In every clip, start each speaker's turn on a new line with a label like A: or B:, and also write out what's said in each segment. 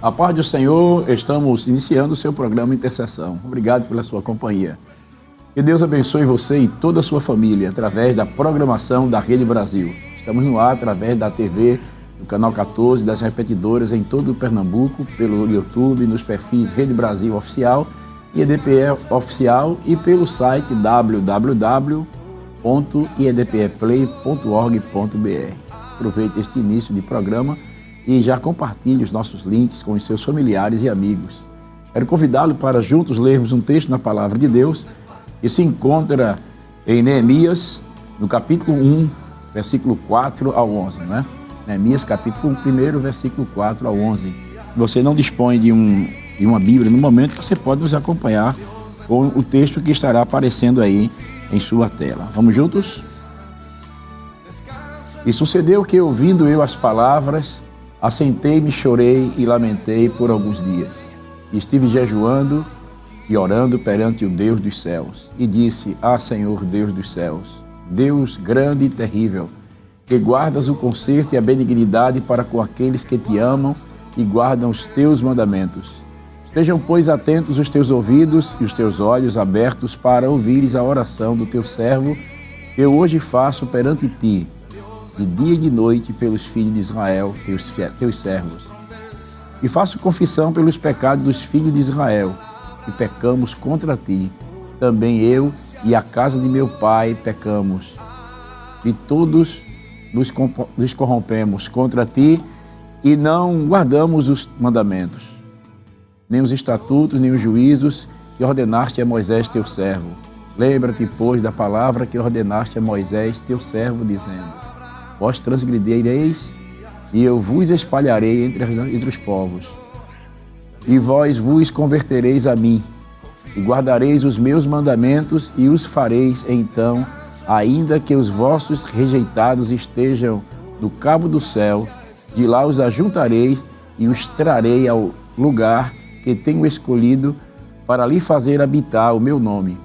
A: A paz do Senhor, estamos iniciando o seu programa Intercessão. Obrigado pela sua companhia. Que Deus abençoe você e toda a sua família através da programação da Rede Brasil. Estamos no ar através da TV, do Canal 14, das repetidoras em todo o Pernambuco, pelo YouTube, nos perfis Rede Brasil Oficial e EDPE Oficial e pelo site www.iedpeplay.org.br. Aproveite este início de programa e já compartilhe os nossos links com os seus familiares e amigos. Quero convidá-lo para juntos lermos um texto na Palavra de Deus que se encontra em Neemias, no capítulo 1, versículo 4 ao 11, não é? Neemias, capítulo 1, versículo 4 ao 11. Se você não dispõe de uma Bíblia no momento, você pode nos acompanhar com o texto que estará aparecendo aí em sua tela. Vamos juntos? E sucedeu que, ouvindo eu as palavras, assentei-me, chorei e lamentei por alguns dias. E estive jejuando e orando perante o Deus dos céus. E disse: Ah, Senhor, Deus dos céus, Deus grande e terrível, que guardas o conserto e a benignidade para com aqueles que te amam e guardam os teus mandamentos. Estejam, pois, atentos os teus ouvidos e os teus olhos abertos para ouvires a oração do teu servo, que eu hoje faço perante ti, de dia e de noite, pelos filhos de Israel, teus servos. E faço confissão pelos pecados dos filhos de Israel, que pecamos contra ti. Também eu e a casa de meu pai pecamos. E todos nos corrompemos contra ti e não guardamos os mandamentos, nem os estatutos, nem os juízos que ordenaste a Moisés, teu servo. Lembra-te, pois, da palavra que ordenaste a Moisés, teu servo, dizendo: Vós transgredireis, e eu vos espalharei entre os povos. E vós vos convertereis a mim, e guardareis os meus mandamentos, e os fareis então, ainda que os vossos rejeitados estejam no cabo do céu, de lá os ajuntareis e os trarei ao lugar que tenho escolhido para lhe fazer habitar o meu nome.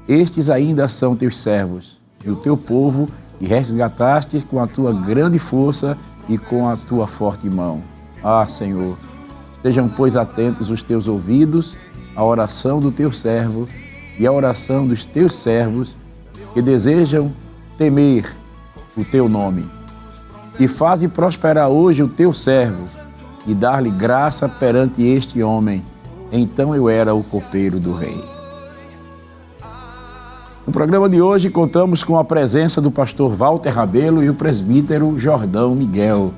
A: Estes ainda são teus servos, e o teu povo, e resgataste com a tua grande força e com a tua forte mão. Ah, Senhor, estejam, pois, atentos os teus ouvidos à oração do teu servo e à oração dos teus servos que desejam temer o teu nome. E faze prosperar hoje o teu servo e dar-lhe graça perante este homem. Então eu era o copeiro do rei. No programa de hoje, contamos com a presença do pastor Walter Rabelo e o presbítero Jordão Miguel.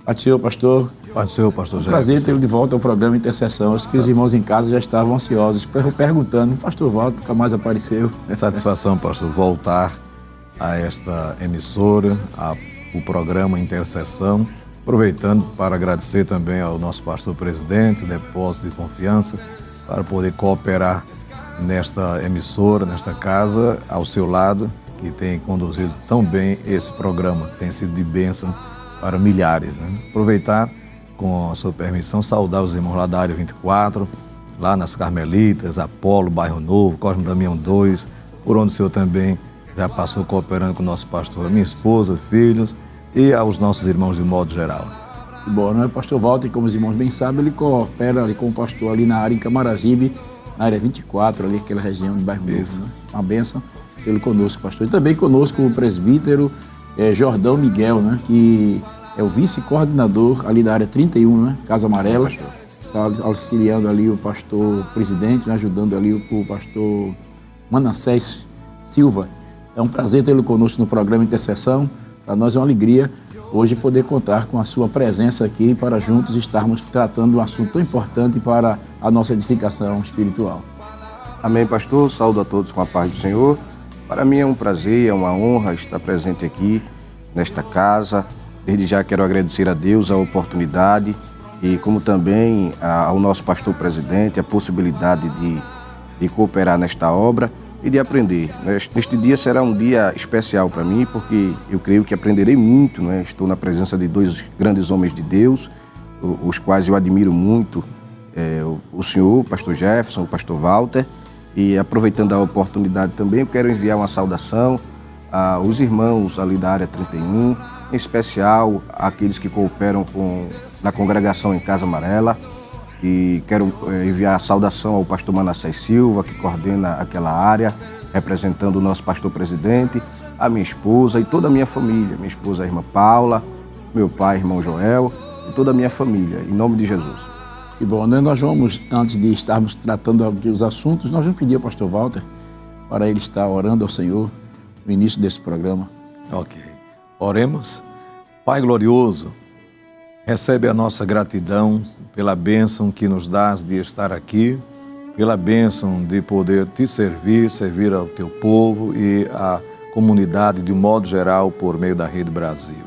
A: Paz do Senhor, pastor.
B: Paz do Senhor, pastor José.
A: Prazer tê-lo de volta ao programa Intercessão. Acho que os irmãos em casa já estavam ansiosos, perguntando: pastor Walter nunca mais apareceu.
B: Satisfação, pastor, voltar a esta emissora, o programa Intercessão. Aproveitando para agradecer também ao nosso pastor presidente, o depósito de confiança, para poder cooperar nesta emissora, nesta casa, ao seu lado, que tem conduzido tão bem esse programa, que tem sido de bênção para milhares, né? Aproveitar, com a sua permissão, saudar os irmãos lá da área 24, lá nas Carmelitas, Apolo, Bairro Novo, Cosme Damião 2, por onde o senhor também já passou cooperando com o nosso pastor, minha esposa, filhos e aos nossos irmãos de modo geral.
A: Bom, não é? Pastor Walter, como os irmãos bem sabem, ele coopera ali com o pastor ali na área em Camaragibe, na área 24, ali, aquela região de Bairro Novo. Né? Uma bênção tê-lo conosco, pastor. E também conosco o presbítero Jordão Miguel, né? Que é o vice-coordenador ali da área 31, né? Casa Amarela. Está auxiliando ali o pastor presidente, né? Ajudando ali o pastor Manassés Silva. É um prazer tê-lo conosco no programa Intercessão. Para nós é uma alegria hoje poder contar com a sua presença aqui para juntos estarmos tratando de um assunto tão importante para a nossa edificação espiritual.
C: Amém, pastor. Saúdo a todos com a paz do Senhor. Para mim é um prazer, é uma honra estar presente aqui nesta casa. Desde já quero agradecer a Deus a oportunidade e como também ao nosso pastor presidente a possibilidade de cooperar nesta obra e de aprender. Neste dia será um dia especial para mim, porque eu creio que aprenderei muito, né? Estou na presença de dois grandes homens de Deus, os quais eu admiro muito, o senhor, o pastor Jefferson, o pastor Walter, e aproveitando a oportunidade também, eu quero enviar uma saudação aos irmãos ali da área 31, em especial aqueles que cooperam na congregação em Casa Amarela. E quero enviar saudação ao pastor Manassés Silva, que coordena aquela área, representando o nosso pastor presidente, a minha esposa e toda a minha família. Minha esposa, a irmã Paula, meu pai, irmão Joel, e toda a minha família, em nome de Jesus.
A: E bom, né, nós vamos, antes de estarmos tratando aqui os assuntos, nós vamos pedir ao pastor Walter para ele estar orando ao Senhor no início desse programa.
B: Ok. Oremos. Pai glorioso, recebe a nossa gratidão pela bênção que nos dás de estar aqui, pela bênção de poder te servir ao teu povo e à comunidade de um modo geral por meio da Rede Brasil.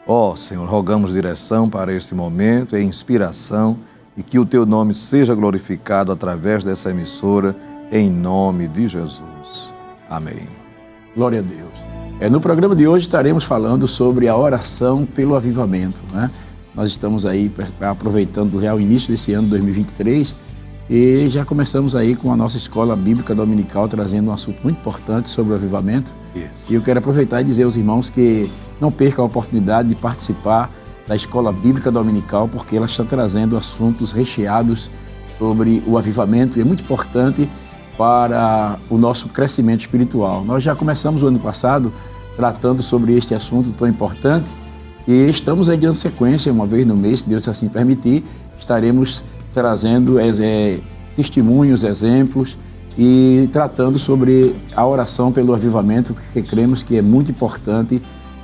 B: Ó Senhor, rogamos direção para este momento e inspiração e que o teu nome seja glorificado através dessa emissora, em nome de Jesus. Amém.
A: Glória a Deus. No programa de hoje estaremos falando sobre a oração pelo avivamento, né? Nós estamos aí aproveitando já o início desse ano 2023 e já começamos aí com a nossa escola bíblica dominical trazendo um assunto muito importante sobre o avivamento.
B: Isso.
A: E eu quero aproveitar e dizer aos irmãos que não percam a oportunidade de participar da escola bíblica dominical, porque ela está trazendo assuntos recheados sobre o avivamento e é muito importante para o nosso crescimento espiritual. Nós já começamos o ano passado tratando sobre este assunto tão importante e estamos aí dando sequência, uma vez no mês, se Deus assim permitir, estaremos trazendo testemunhos, exemplos e tratando sobre a oração pelo avivamento, que cremos que é muito importante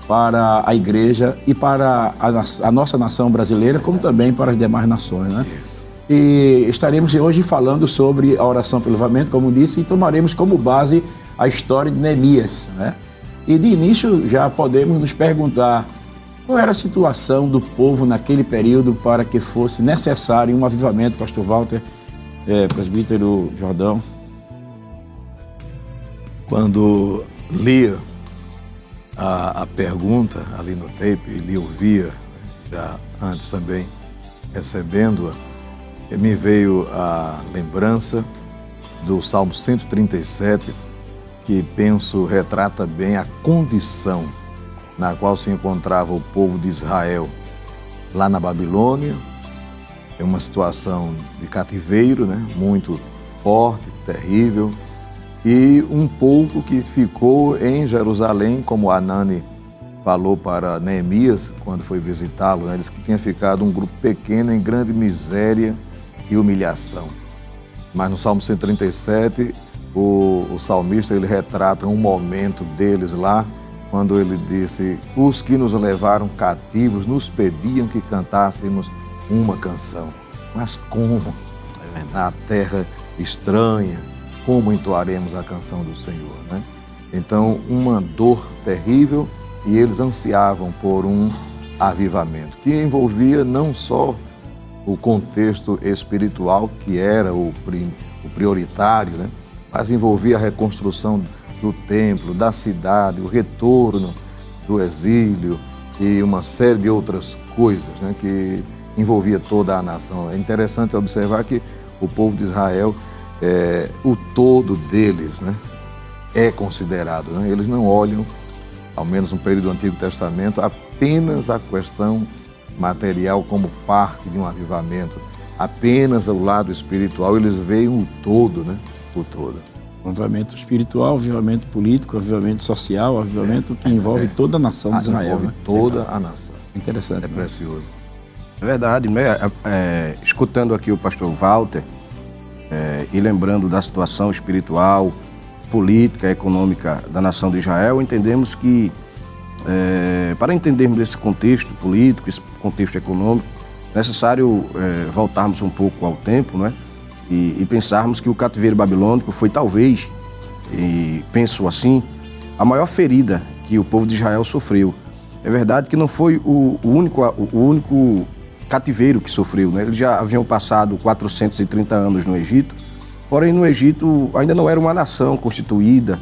A: para a igreja e para a nossa nação brasileira, como também para as demais nações, né?
B: Isso.
A: E estaremos hoje falando sobre a oração pelo avivamento, como disse, e tomaremos como base a história de Neemias, né? E de início já podemos nos perguntar qual era a situação do povo naquele período para que fosse necessário um avivamento, pastor Walter, presbítero Jordão.
B: Quando lia a pergunta ali no tape, e lhe ouvia, já antes também recebendo-a, me veio a lembrança do Salmo 137, que penso retrata bem a condição na qual se encontrava o povo de Israel lá na Babilônia. É uma situação de cativeiro, né? Muito forte, terrível, e um povo que ficou em Jerusalém, como Anani falou para Neemias quando foi visitá-lo, né? Diz que tinha ficado um grupo pequeno em grande miséria e humilhação. Mas no Salmo 137, o salmista ele retrata um momento deles lá, quando ele disse: os que nos levaram cativos nos pediam que cantássemos uma canção. Mas como? Na terra estranha, como entoaremos a canção do Senhor, né? Então, uma dor terrível, e eles ansiavam por um avivamento, que envolvia não só o contexto espiritual, que era o prioritário, né? Mas envolvia a reconstrução do templo, da cidade, o retorno do exílio e uma série de outras coisas, né, que envolvia toda a nação. É interessante observar que o povo de Israel, o todo deles, né, é considerado, né? Eles não olham, ao menos no período do Antigo Testamento, apenas a questão material como parte de um avivamento, apenas o lado espiritual, eles veem o todo, né, o todo.
A: Avivamento espiritual, avivamento político, avivamento social, avivamento que envolve toda a nação de Israel.
B: Envolve, né? Toda a nação.
A: Interessante.
B: É precioso.
C: É verdade, né? Escutando aqui o pastor Walter e lembrando da situação espiritual, política, econômica da nação de Israel, entendemos que, para entendermos esse contexto político, esse contexto econômico, é necessário voltarmos um pouco ao tempo, né? E pensarmos que o cativeiro babilônico foi talvez, e penso assim, a maior ferida que o povo de Israel sofreu. É verdade que não foi o único cativeiro que sofreu, né? Eles já haviam passado 430 anos no Egito, porém no Egito ainda não era uma nação constituída,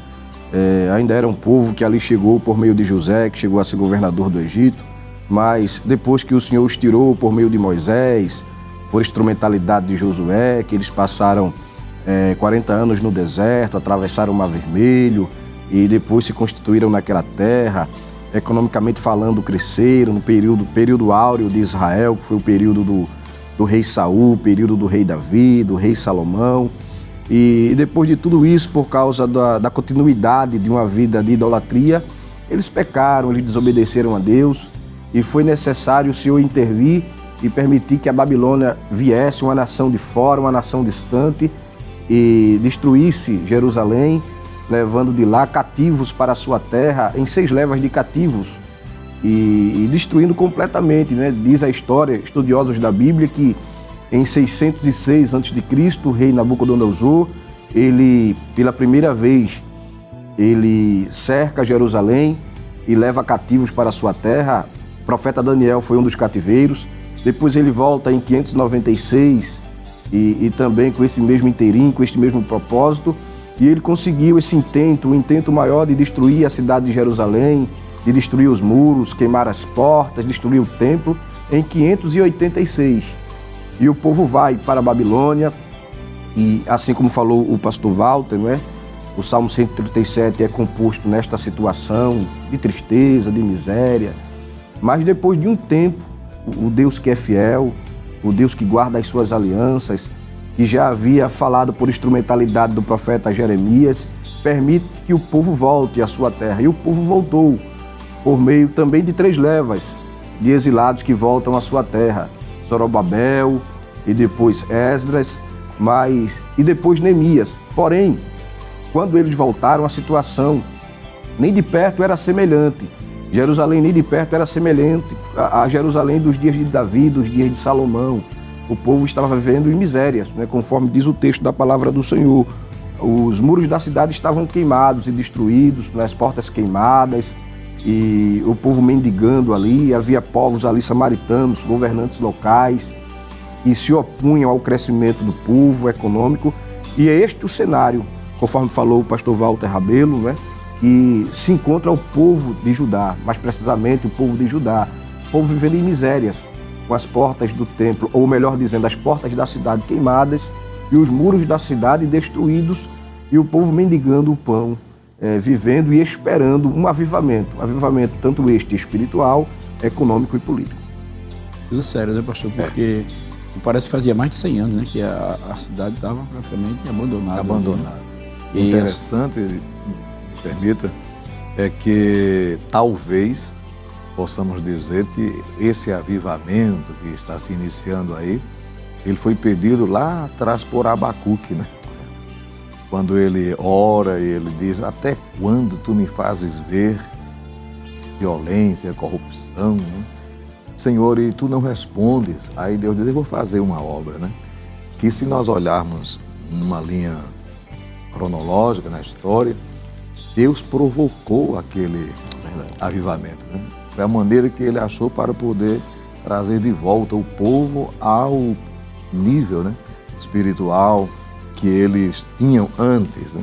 C: ainda era um povo que ali chegou por meio de José, que chegou a ser governador do Egito, mas depois que o Senhor os tirou por meio de Moisés, por instrumentalidade de Josué, que eles passaram 40 anos no deserto, atravessaram o Mar Vermelho e depois se constituíram naquela terra, economicamente falando, cresceram no período áureo de Israel, que foi o período do rei Saul, o período do rei Davi, do rei Salomão. E depois de tudo isso, por causa da continuidade de uma vida de idolatria, eles pecaram, eles desobedeceram a Deus, e foi necessário o Senhor intervir e permitir que a Babilônia viesse, uma nação de fora, uma nação distante, e destruísse Jerusalém, levando de lá cativos para a sua terra, em 6 levas de cativos, e destruindo completamente, né? Diz a história, estudiosos da Bíblia, que em 606 a.C., o rei Nabucodonosor, ele, pela primeira vez, ele cerca Jerusalém e leva cativos para a sua terra. O profeta Daniel foi um dos cativeiros. Depois ele volta em 596 e também com esse mesmo inteirinho, com este mesmo propósito. E ele conseguiu esse intento, o intento maior de destruir a cidade de Jerusalém, de destruir os muros, queimar as portas, destruir o templo, em 586. E o povo vai para a Babilônia, e assim como falou o pastor Walter, não é? O Salmo 137 é composto nesta situação de tristeza, de miséria. Mas depois de um tempo, o Deus que é fiel, o Deus que guarda as suas alianças, que já havia falado por instrumentalidade do profeta Jeremias, permite que o povo volte à sua terra. E o povo voltou por meio também de 3 levas de exilados que voltam à sua terra. Zorobabel e depois Esdras, e depois Neemias. Porém, quando eles voltaram, a situação nem de perto era semelhante. Jerusalém nem de perto era semelhante a Jerusalém dos dias de Davi, dos dias de Salomão. O povo estava vivendo em misérias, né? Conforme diz o texto da palavra do Senhor. Os muros da cidade estavam queimados e destruídos, as portas queimadas, e o povo mendigando ali. Havia povos ali samaritanos, governantes locais, e se opunham ao crescimento do povo econômico. E é este o cenário, conforme falou o pastor Walter Rabelo, né? E se encontra o povo de Judá, mais precisamente o povo de Judá, o povo vivendo em misérias, com as portas do templo, ou melhor dizendo, as portas da cidade queimadas e os muros da cidade destruídos, e o povo mendigando o pão, vivendo e esperando um avivamento tanto este espiritual, econômico e político.
A: Coisa séria, né, pastor? Porque parece que fazia mais de 100 anos, né, que a cidade estava praticamente abandonada.
B: Abandonada. Né? Interessante, me permita, é que talvez possamos dizer que esse avivamento que está se iniciando aí, ele foi pedido lá atrás por Abacuque, né? Quando ele ora e ele diz: até quando tu me fazes ver violência, corrupção, né? Senhor, e tu não respondes. Aí Deus diz: eu vou fazer uma obra, né? Que se nós olharmos numa linha cronológica na história, Deus provocou aquele avivamento, né? Foi a maneira que ele achou para poder trazer de volta o povo ao nível, né, espiritual que eles tinham antes, né?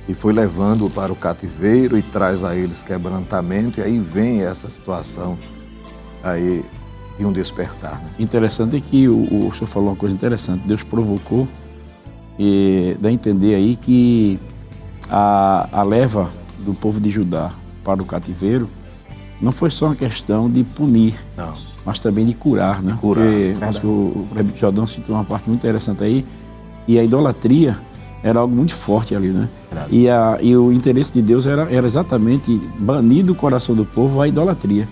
B: E foi levando para o cativeiro e traz a eles quebrantamento, e aí vem essa situação aí de um despertar. Né?
A: Interessante é que o senhor falou uma coisa interessante, Deus provocou, e dá a entender aí que a leva do povo de Judá para o cativeiro não foi só uma questão de punir,
B: não,
A: mas também de curar, né?
B: Curar,
A: porque o presbítero Jordão citou uma parte muito interessante aí, e a idolatria era algo muito forte ali, né? E o interesse de Deus era exatamente banir do coração do povo a idolatria.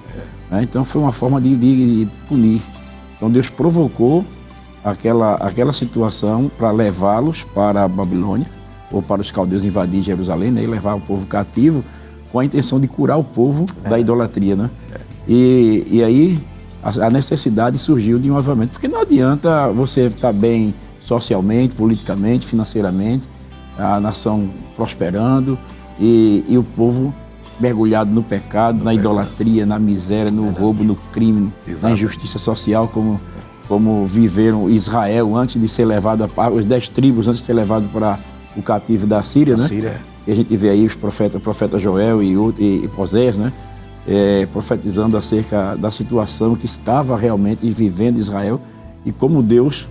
A: Né? Então foi uma forma de punir. Então Deus provocou aquela situação para levá-los para a Babilônia, ou para os caldeus invadir Jerusalém, né? E levar o povo cativo com a intenção de curar o povo da idolatria, né? E aí a necessidade surgiu de um avivamento, porque não adianta você estar bem socialmente, politicamente, financeiramente, a nação prosperando e o povo mergulhado no pecado, na idolatria, na miséria, no roubo, no crime, na injustiça social, como viveram Israel antes de ser levado, os 10 tribos antes de ser levado para o cativo da Síria, né? E a gente vê aí o profeta Joel e Osés, né? Profetizando acerca da situação que estava realmente vivendo Israel e como Deus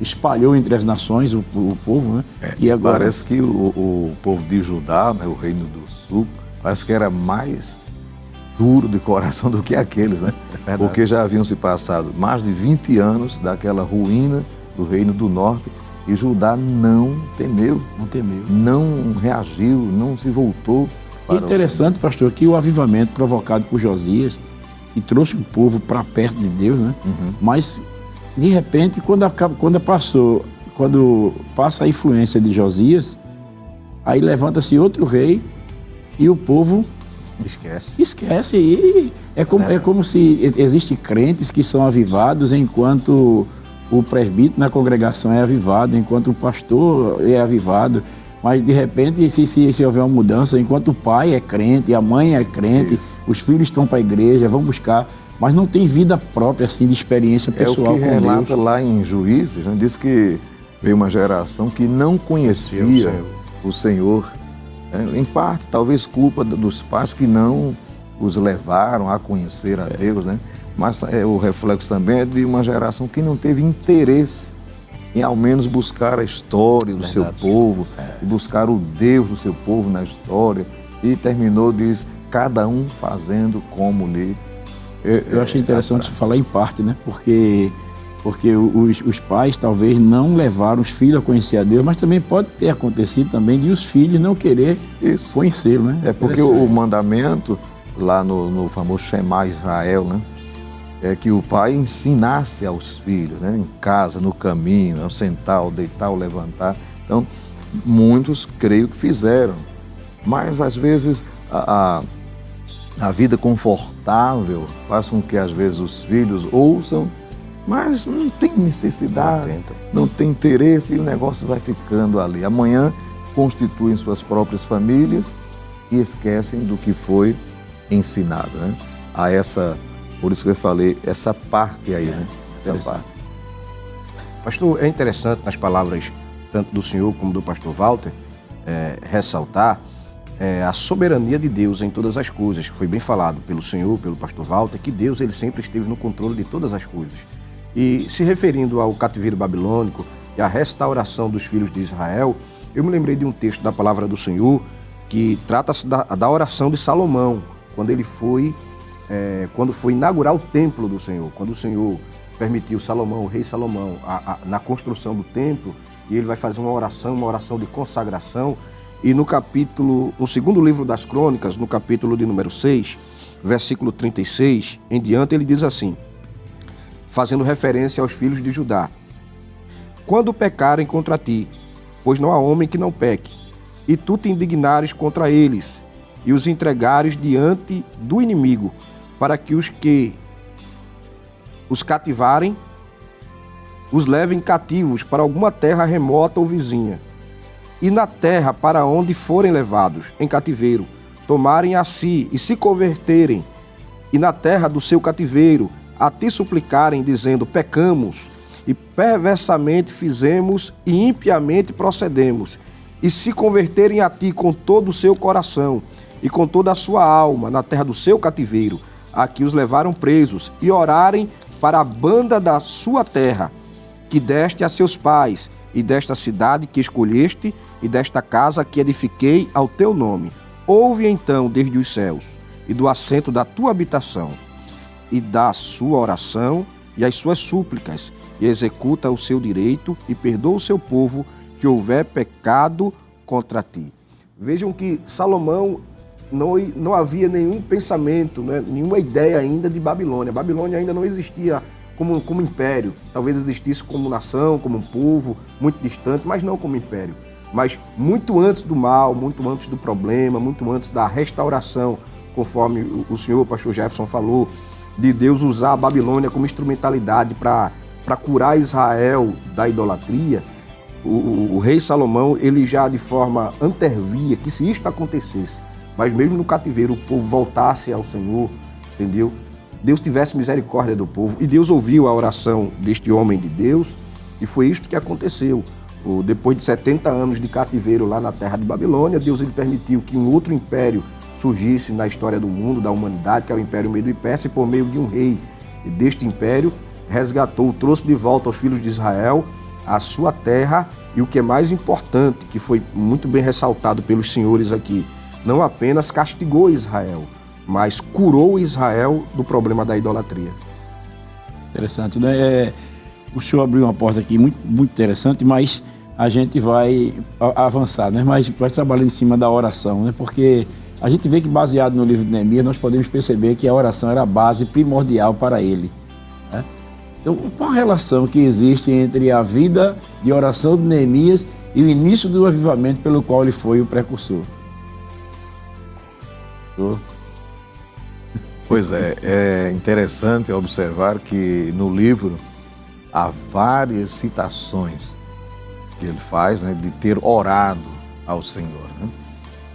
A: espalhou entre as nações o povo, né?
B: E agora parece que o povo de Judá, né, o reino do sul, parece que era mais duro de coração do que aqueles, né? Porque já haviam se passado mais de 20 anos daquela ruína do Reino do Norte e Judá não temeu, não reagiu, não se voltou.
A: É interessante, pastor, que o avivamento provocado por Josias, que trouxe o povo para perto de Deus, né? Mas, de repente, quando passa a influência de Josias, aí levanta-se outro rei e o povo esquece. E é como se existem crentes que são avivados enquanto o presbítero na congregação é avivado, enquanto o pastor é avivado. Mas, de repente, se houver uma mudança, enquanto o pai é crente, a mãe é crente, os filhos estão para a igreja, vão buscar, mas não tem vida própria, assim, de experiência pessoal com Deus.
B: É o que relata lá em Juízes, né? Diz que veio uma geração que não conhecia o Senhor. Em parte, talvez culpa dos pais que não os levaram a conhecer a Deus, né? Mas o reflexo também é de uma geração que não teve interesse em ao menos buscar a história do seu povo, e buscar o Deus do seu povo na história, e terminou, diz, cada um fazendo como lhe...
A: Eu achei interessante falar em parte, né? Porque os pais talvez não levaram os filhos a conhecer a Deus, mas também pode ter acontecido também de os filhos não querer conhecê-lo, né?
B: É porque o mandamento, lá no famoso Shema Israel, né? É que o pai ensinasse aos filhos, né? Em casa, no caminho, ao sentar, ao deitar, ao levantar. Então, muitos creio que fizeram, mas às vezes a vida confortável faz com que às vezes os filhos ouçam, mas não tem necessidade, não tem interesse e o negócio vai ficando ali. Amanhã constituem suas próprias famílias e esquecem do que foi ensinado, né? Por isso que eu falei, essa parte aí, né? Essa parte.
C: Pastor, é interessante nas palavras tanto do senhor como do pastor Walter ressaltar a soberania de Deus em todas as coisas. Foi bem falado pelo senhor, pelo pastor Walter, que Deus ele sempre esteve no controle de todas as coisas. E se referindo ao cativeiro babilônico e à restauração dos filhos de Israel, eu me lembrei de um texto da palavra do Senhor que trata-se da oração de Salomão, quando foi inaugurar o templo do Senhor, quando o Senhor permitiu o rei Salomão, na construção do templo, e ele vai fazer uma oração de consagração, e no segundo livro das Crônicas, no capítulo de número 6, versículo 36, em diante, ele diz assim, fazendo referência aos filhos de Judá: quando pecarem contra ti, pois não há homem que não peque, e tu te indignares contra eles, e os entregares diante do inimigo, para que os cativarem, os levem cativos para alguma terra remota ou vizinha, e na terra para onde forem levados em cativeiro, tomarem a si e se converterem, e na terra do seu cativeiro a ti suplicarem, dizendo: pecamos, e perversamente fizemos, e impiamente procedemos, e se converterem a ti com todo o seu coração, e com toda a sua alma, na terra do seu cativeiro, a que os levaram presos, e orarem para a banda da sua terra, que deste a seus pais, e desta cidade que escolheste, e desta casa que edifiquei ao teu nome. Ouve então desde os céus, e do assento da tua habitação, e da sua oração, e as suas súplicas, e executa o seu direito, e perdoa o seu povo, que houver pecado contra ti. Vejam que Salomão não havia nenhum pensamento, né, nenhuma ideia ainda de Babilônia. Babilônia ainda não existia como império. Talvez existisse como nação, como um povo, muito distante, mas não como império. Mas muito antes do mal, muito antes do problema, muito antes da restauração, conforme o senhor, o pastor Jefferson, falou, de Deus usar a Babilônia como instrumentalidade para curar Israel da idolatria, o rei Salomão, ele já de forma antervia que se isto acontecesse, mas mesmo no cativeiro o povo voltasse ao Senhor, entendeu? Deus tivesse misericórdia do povo, e Deus ouviu a oração deste homem de Deus, e foi isto que aconteceu. Depois de 70 anos de cativeiro lá na terra de Babilônia, Deus ele permitiu que um outro império surgisse na história do mundo, da humanidade, que é o Império Medo e Persa, e por meio de um rei deste império, trouxe de volta aos filhos de Israel a sua terra, e o que é mais importante, que foi muito bem ressaltado pelos senhores aqui, não apenas castigou Israel, mas curou Israel do problema da idolatria.
A: Interessante, né? O senhor abriu uma porta aqui muito, muito interessante, mas a gente vai avançar, né? Mas vai trabalhando em cima da oração, né? Porque a gente vê que, baseado no livro de Neemias, nós podemos perceber que a oração era a base primordial para ele, né? Então, qual a relação que existe entre a vida de oração de Neemias e o início do avivamento pelo qual ele foi o precursor?
B: Pois é interessante observar que no livro há várias citações que ele faz, né, de ter orado ao Senhor, né?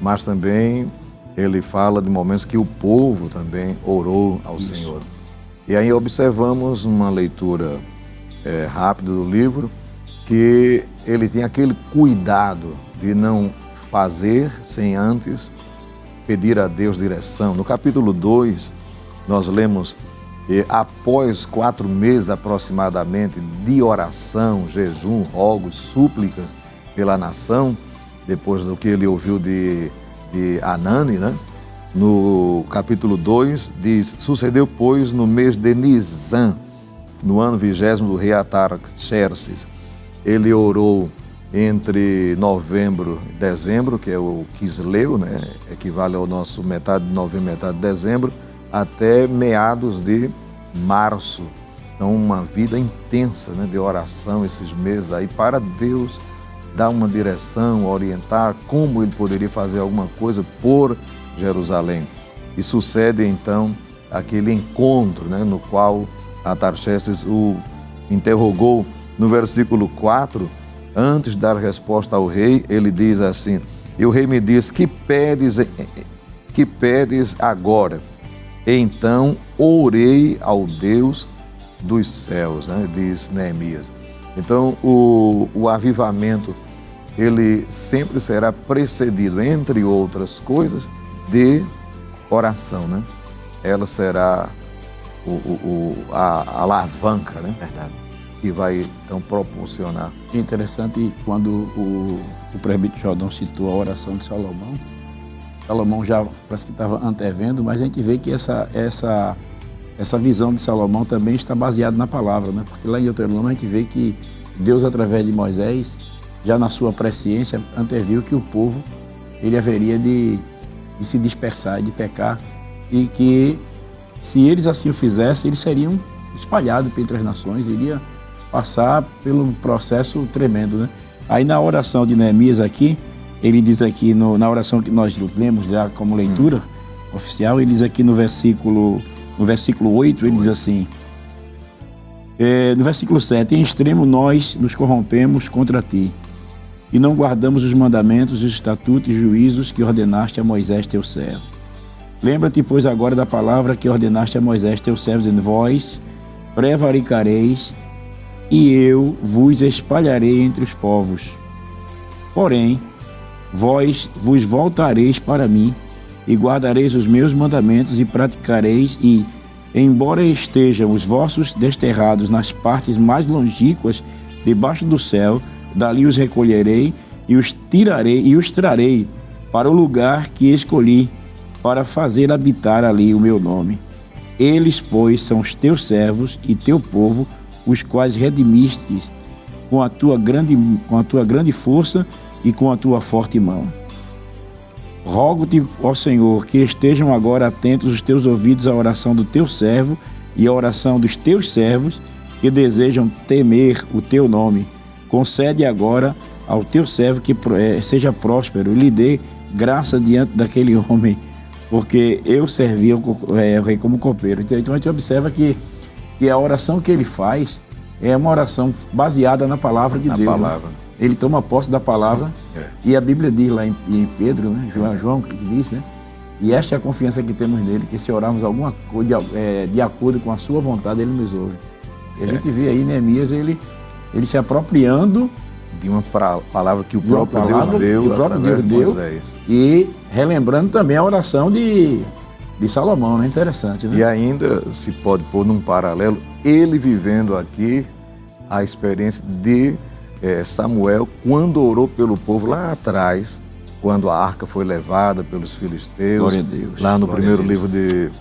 B: Mas também ele fala de momentos que o povo também orou ao Senhor. E aí observamos uma leitura rápida do livro, que ele tem aquele cuidado de não fazer sem antes pedir a Deus direção. No capítulo 2, nós lemos que após 4 meses aproximadamente de oração, jejum, rogos, súplicas pela nação, depois do que ele ouviu de Anani, né? No capítulo 2 diz: sucedeu, pois, no mês de Nisan, no ano 20º do rei Artaxerxes. Ele orou entre novembro e dezembro, que é o Quisleu, né? Equivale ao nosso metade de novembro, metade de dezembro, até meados de março. Então, uma vida intensa, né, de oração esses meses aí, para Deus dar uma direção, orientar como ele poderia fazer alguma coisa por Jerusalém. E sucede então aquele encontro, né, no qual Artaxerxes o interrogou. No versículo 4, antes de dar resposta ao rei, ele diz assim: e o rei me diz: que pedes agora? Então orei ao Deus dos céus, né, diz Neemias. Então o avivamento, ele sempre será precedido, entre outras coisas, de oração, né? Ela será a alavanca, né?
C: Verdade.
B: Que vai então proporcionar.
A: Interessante quando o presbítero Jordão citou a oração de Salomão. Salomão já parece que estava antevendo, mas a gente vê que essa visão de Salomão também está baseada na palavra, né? Porque lá em Deuteronômio a gente vê que Deus, através de Moisés, já na sua presciência, anteviu que o povo ele haveria de se dispersar, de pecar, e que se eles assim o fizessem, eles seriam espalhados entre as nações, iria passar pelo processo tremendo, né? Aí na oração de Neemias aqui, ele diz aqui, na oração que nós lemos já como leitura oficial, ele diz aqui no versículo 8, ele diz assim, no versículo 7, em extremo nós nos corrompemos contra ti, e não guardamos os mandamentos, os estatutos e juízos que ordenaste a Moisés teu servo. Lembra-te, pois, agora da palavra que ordenaste a Moisés teu servo, dizendo: vós prevaricareis, e eu vos espalharei entre os povos. Porém, vós vos voltareis para mim, e guardareis os meus mandamentos, e praticareis, e, embora estejam os vossos desterrados nas partes mais longínquas debaixo do céu, dali os recolherei, e os tirarei, e os trarei para o lugar que escolhi, para fazer habitar ali o meu nome. Eles, pois, são os teus servos e teu povo, os quais redimistes com a tua grande força e com a tua forte mão. Rogo-te, ó Senhor, que estejam agora atentos os teus ouvidos à oração do teu servo e à oração dos teus servos que desejam temer o teu nome. Concede agora ao teu servo que seja próspero e lhe dê graça diante daquele homem, porque eu servi o rei como copeiro. Então a gente observa que a oração que ele faz é uma oração baseada na palavra de Deus.
B: Palavra.
A: Ele toma posse da palavra, e a Bíblia diz lá em Pedro, né? João que diz, né? E esta é a confiança que temos nele, que se orarmos alguma coisa de acordo com a sua vontade, ele nos ouve. E a gente vê aí Neemias, ele se apropriando
B: de uma palavra que o próprio Deus deu,
A: e relembrando também a oração de Salomão, né? Interessante, né?
B: E ainda se pode pôr num paralelo, ele vivendo aqui a experiência de Samuel, quando orou pelo povo lá atrás, quando a arca foi levada pelos filisteus.
A: Glória a Deus.
B: Lá no
A: Glória
B: primeiro
A: a Deus.
B: livro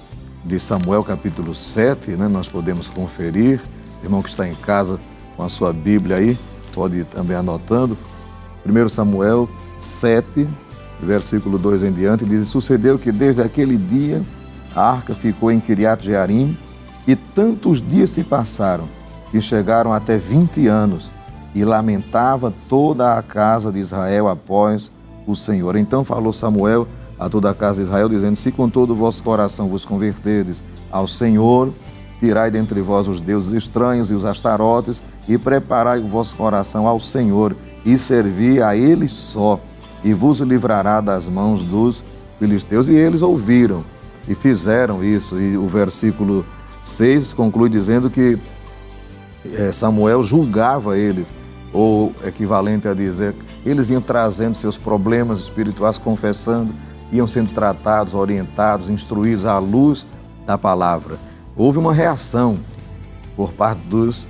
B: de Samuel, capítulo 7, né, nós podemos conferir. O irmão que está em casa com a sua Bíblia aí, pode ir também anotando. 1 Samuel 7, versículo 2 em diante, diz: sucedeu que desde aquele dia a arca ficou em Kiriat Jearim, e tantos dias se passaram, que chegaram até 20 anos, e lamentava toda a casa de Israel após o Senhor. Então falou Samuel a toda a casa de Israel, dizendo: se com todo o vosso coração vos converterdes ao Senhor, tirai dentre vós os deuses estranhos e os astarotes, e preparai o vosso coração ao Senhor, e servi a Ele só, e vos livrará das mãos dos filisteus. E eles ouviram e fizeram isso. E o versículo 6 conclui dizendo que Samuel julgava eles, ou equivalente a dizer, eles iam trazendo seus problemas espirituais, confessando, iam sendo tratados, orientados, instruídos à luz da palavra. Houve uma reação por parte dos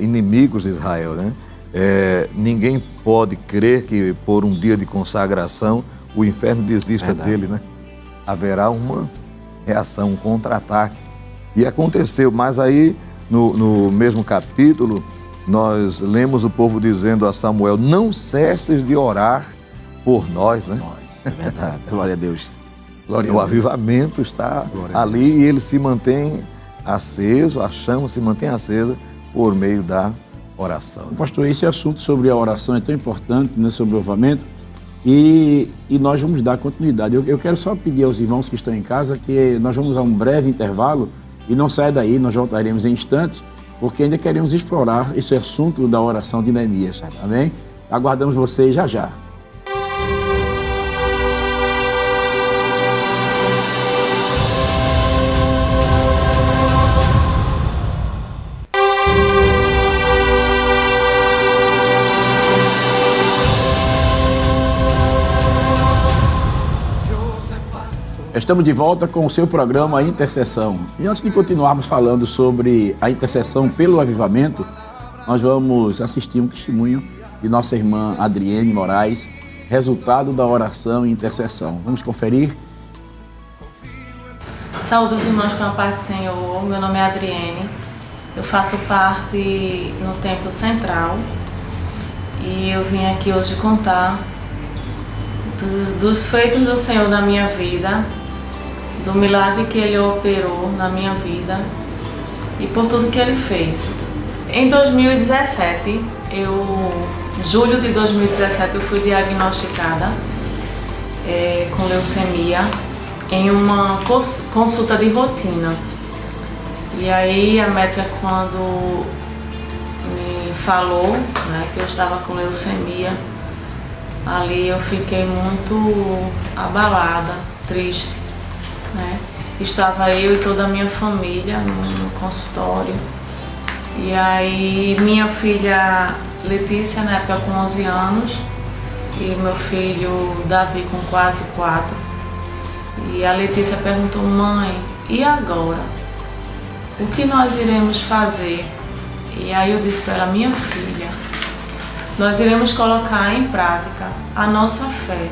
B: inimigos de Israel, né? Ninguém pode crer que por um dia de consagração o inferno desista dele, né? Haverá uma reação, um contra-ataque. E aconteceu, mas aí no mesmo capítulo nós lemos o povo dizendo a Samuel: não cesses de orar por nós, né?
C: É verdade. Glória a Deus.
B: O avivamento está ali e ele se mantém aceso, a chama se mantém acesa por meio da oração.
A: Pastor, esse assunto sobre a oração é tão importante, né, sobre o avivamento, e nós vamos dar continuidade. Eu quero só pedir aos irmãos que estão em casa que nós vamos a um breve intervalo e não saia daí, nós voltaremos em instantes, porque ainda queremos explorar esse assunto da oração de Neemias, amém? Aguardamos vocês já já. Estamos de volta com o seu programa Intercessão. E antes de continuarmos falando sobre a intercessão pelo avivamento, nós vamos assistir um testemunho de nossa irmã Adriene Moraes, resultado da oração e intercessão. Vamos conferir?
D: Saúde os irmãos com a paz do Senhor. Meu nome é Adriene. Eu faço parte no Templo Central e eu vim aqui hoje contar dos feitos do Senhor na minha vida, do milagre que Ele operou na minha vida e por tudo que Ele fez. Em 2017, julho de 2017, eu fui diagnosticada com leucemia em uma consulta de rotina. E aí a médica, quando me falou, né, que eu estava com leucemia, ali eu fiquei muito abalada, triste, né? Estava eu e toda a minha família no consultório. E aí minha filha Letícia, na época com 11 anos, e meu filho Davi com quase 4. E a Letícia perguntou: mãe, e agora? O que nós iremos fazer? E aí eu disse para ela: minha filha, nós iremos colocar em prática a nossa fé.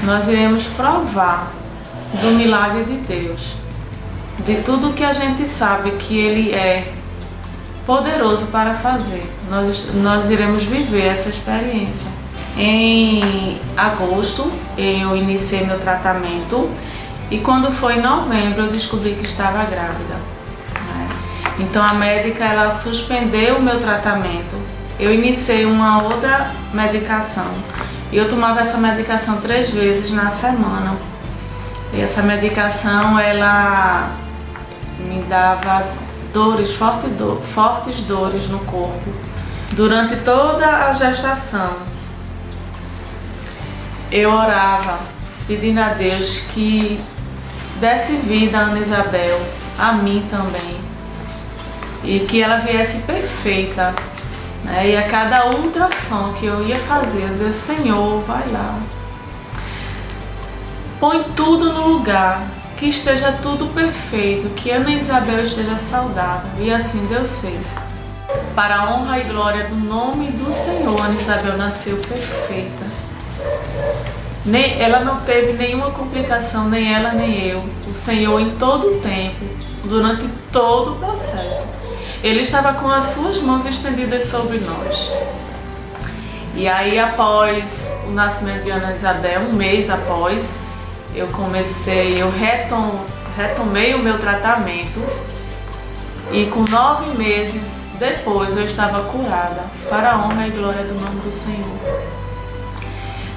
D: Nós iremos provar do milagre de Deus, de tudo que a gente sabe que Ele é poderoso para fazer. Nós iremos viver essa experiência. Em agosto eu iniciei meu tratamento e quando foi em novembro eu descobri que estava grávida. Então a médica, ela suspendeu o meu tratamento. Eu iniciei uma outra medicação e eu tomava essa medicação 3 vezes na semana. E essa medicação, ela me dava dores, fortes dores no corpo durante toda a gestação. Eu orava pedindo a Deus que desse vida a Ana Isabel, a mim também, e que ela viesse perfeita, né? E a cada ultrassom que eu ia fazer, eu dizia: Senhor, vai lá, põe tudo no lugar, que esteja tudo perfeito, que Ana Isabel esteja saudável. E assim Deus fez. Para a honra e glória do nome do Senhor, Ana Isabel nasceu perfeita. Ela não teve nenhuma complicação, nem ela nem eu. O Senhor, em todo o tempo, durante todo o processo, Ele estava com as suas mãos estendidas sobre nós. E aí, após o nascimento de Ana Isabel, um mês após, eu retomei o meu tratamento, e com 9 meses depois eu estava curada, para a honra e glória do nome do Senhor.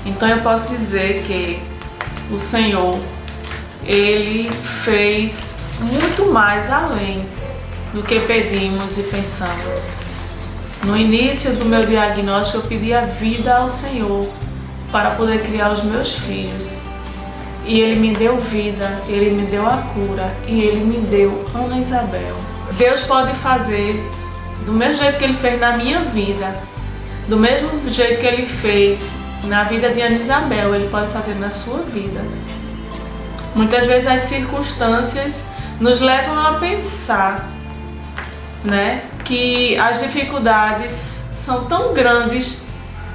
D: Então eu posso dizer que o Senhor, Ele fez muito mais além do que pedimos e pensamos. No início do meu diagnóstico, eu pedi a vida ao Senhor para poder criar os meus filhos. E Ele me deu vida, Ele me deu a cura e Ele me deu Ana Isabel. Deus pode fazer do mesmo jeito que Ele fez na minha vida, do mesmo jeito que Ele fez na vida de Ana Isabel, Ele pode fazer na sua vida. Muitas vezes as circunstâncias nos levam a pensar, né, que as dificuldades são tão grandes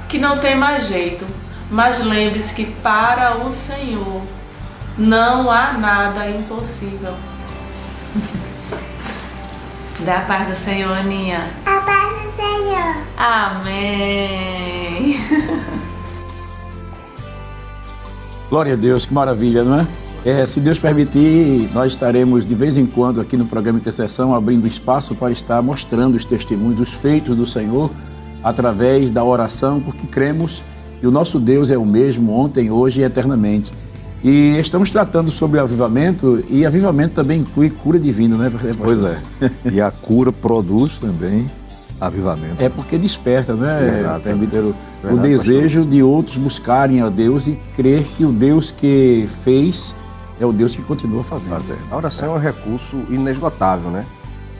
D: que não tem mais jeito. Mas lembre-se que para o Senhor não há nada impossível. Dá a paz do Senhor, Aninha.
E: A paz do Senhor.
D: Amém.
A: Glória a Deus, que maravilha, não é? Se Deus permitir, nós estaremos de vez em quando aqui no programa Intercessão abrindo espaço para estar mostrando os testemunhos, os feitos do Senhor através da oração, porque cremos que o nosso Deus é o mesmo ontem, hoje e eternamente. E estamos tratando sobre o avivamento, e avivamento também inclui cura divina, não é?
B: Pois é. E a cura produz também avivamento.
A: É porque desperta, né?
B: Exato.
A: O desejo de outros buscarem a Deus e crer que o Deus que fez é o Deus que continua fazendo.
C: A oração é um recurso inesgotável, né?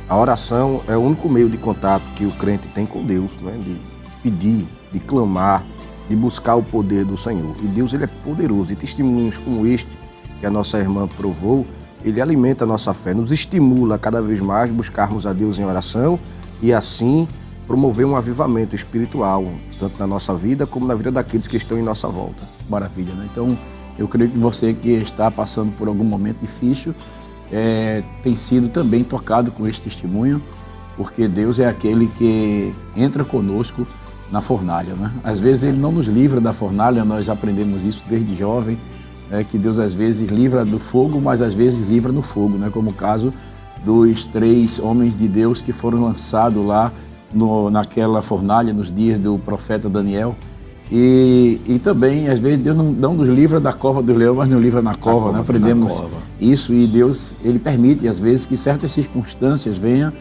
C: A oração é o único meio de contato que o crente tem com Deus, né? De pedir, de clamar, de buscar o poder do Senhor. E Deus, Ele é poderoso. E testemunhos como este, que a nossa irmã provou, Ele alimenta a nossa fé, nos estimula cada vez mais buscarmos a Deus em oração e assim promover um avivamento espiritual, tanto na nossa vida como na vida daqueles que estão em nossa volta.
A: Maravilha, né? Então, eu creio que você que está passando por algum momento difícil tem sido também tocado com esse testemunho, porque Deus é aquele que entra conosco na fornalha, né? Às vezes Ele não nos livra da fornalha, nós aprendemos isso desde jovem, que Deus às vezes livra do fogo, mas às vezes livra no fogo, né? Como o caso dos 3 homens de Deus que foram lançados lá naquela fornalha nos dias do profeta Daniel. E também, às vezes, Deus não nos livra da cova do leão, mas nos livra na cova, né? Aprendemos isso, e Deus, Ele permite, às vezes, que certas circunstâncias venham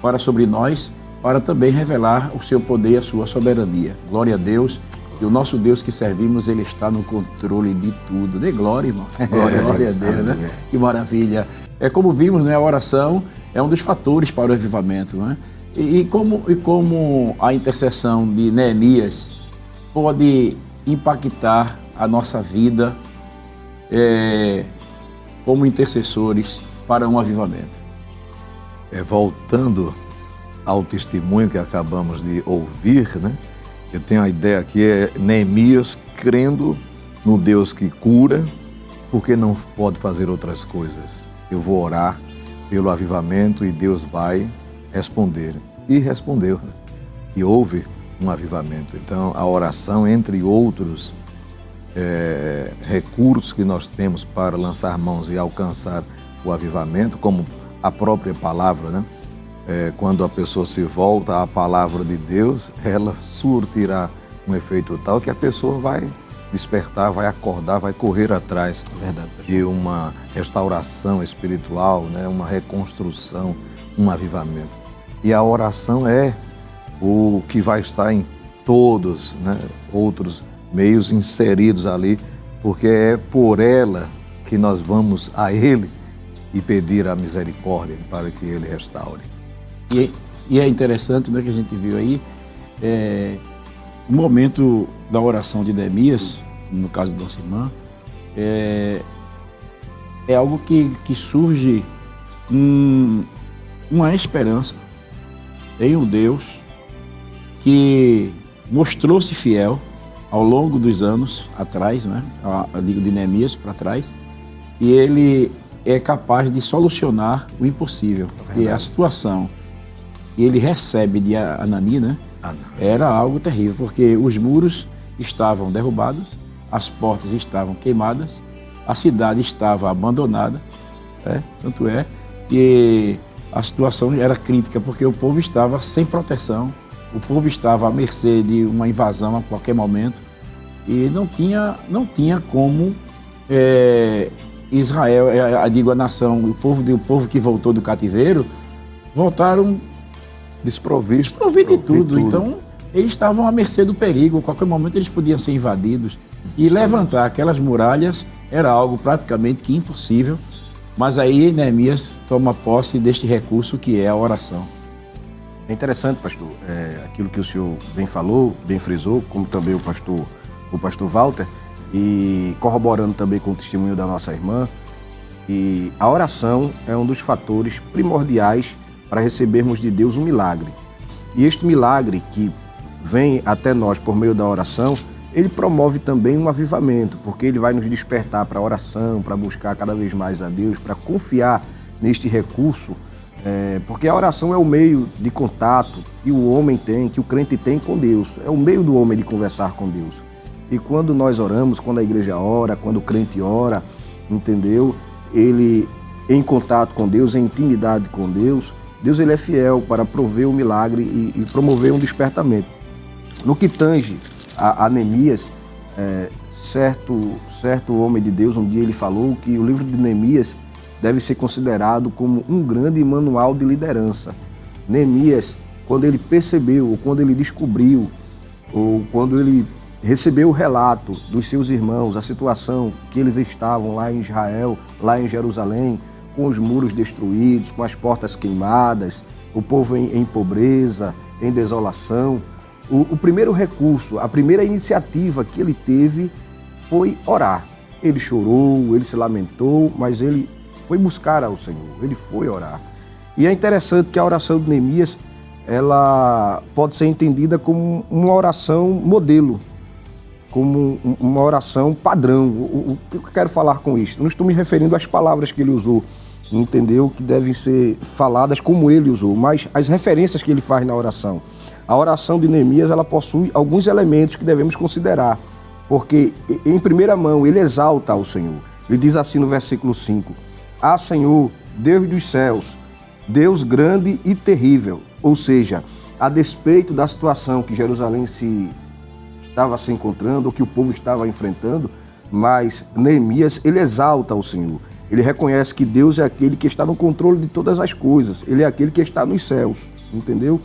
A: para sobre nós, para também revelar o seu poder e a sua soberania. Glória a Deus, e o nosso Deus que servimos, Ele está no controle de tudo. Dê glória, irmão. Glória a Deus, né? Que maravilha. Como vimos, né, a oração é um dos fatores para o avivamento, né? E como a intercessão de Neemias pode impactar a nossa vida como intercessores para um avivamento?
B: Voltando ao testemunho que acabamos de ouvir, né? Eu tenho a ideia que é Neemias crendo no Deus que cura, porque não pode fazer outras coisas. Eu vou orar pelo avivamento e Deus vai responder. E respondeu. E houve um avivamento. Então, a oração, entre outros recursos que nós temos para lançar mãos e alcançar o avivamento, como a própria palavra, né? Quando a pessoa se volta à palavra de Deus, ela surtirá um efeito tal que a pessoa vai despertar, vai acordar, vai correr atrás de uma restauração espiritual, né? Uma reconstrução, um avivamento. E a oração é o que vai estar em todos, né, outros meios inseridos ali, porque é por ela que nós vamos a Ele e pedir a misericórdia para que Ele restaure.
A: E é interessante, né, que a gente viu aí, o momento da oração de Neemias, no caso da nossa irmã, é algo que surge uma esperança em um Deus que mostrou-se fiel ao longo dos anos atrás, né? Eu digo de Neemias para trás, e ele é capaz de solucionar o impossível. E a situação que ele recebe de Anani, né? Era algo terrível, porque os muros estavam derrubados, as portas estavam queimadas, a cidade estava abandonada, né? Tanto é que a situação era crítica, porque o povo estava sem proteção, o povo estava à mercê de uma invasão a qualquer momento, e não tinha como Israel, a nação, o povo que voltou do cativeiro, voltaram desprovidos de tudo. Então, eles estavam à mercê do perigo, a qualquer momento eles podiam ser invadidos. E levantar aquelas muralhas era algo praticamente que impossível, mas aí Neemias toma posse deste recurso que é a oração.
C: É interessante, pastor, aquilo que o senhor bem falou, bem frisou, como também o pastor Walter, e corroborando também com o testemunho da nossa irmã, e a oração é um dos fatores primordiais para recebermos de Deus um milagre. E este milagre que vem até nós por meio da oração, ele promove também um avivamento, porque ele vai nos despertar para a oração, para buscar cada vez mais a Deus, para confiar neste recurso, porque a oração é o meio de contato que o homem tem, que o crente tem com Deus. É o meio do homem de conversar com Deus. E quando nós oramos, quando a igreja ora, quando o crente ora, entendeu? Ele, em contato com Deus, em intimidade com Deus, Deus ele é fiel para prover o milagre e promover um despertamento. No que tange a Neemias, certo homem de Deus, um dia ele falou que o livro de Neemias deve ser considerado como um grande manual de liderança. Neemias, quando ele percebeu, ou quando ele descobriu, ou quando ele recebeu o relato dos seus irmãos, a situação que eles estavam lá em Israel, lá em Jerusalém, com os muros destruídos, com as portas queimadas, o povo em pobreza, em desolação, o primeiro recurso, a primeira iniciativa que ele teve foi orar. Ele chorou, ele se lamentou, mas ele foi buscar ao Senhor, ele foi orar. E é interessante que a oração de Neemias, ela pode ser entendida como uma oração modelo, como uma oração padrão. O que eu quero falar com isso? Não estou me referindo às palavras que ele usou, entendeu? Que devem ser faladas como ele usou, mas as referências que ele faz na oração. A oração de Neemias, ela possui alguns elementos que devemos considerar, porque em primeira mão ele exalta ao Senhor. Ele diz assim no versículo 5: Ah, Senhor, Deus dos céus, Deus grande e terrível. Ou seja, a despeito da situação que Jerusalém estava se encontrando, ou que o povo estava enfrentando, mas Neemias, ele exalta ao Senhor. Ele reconhece que Deus é aquele que está no controle de todas as coisas. Ele é aquele que está nos céus, entendeu?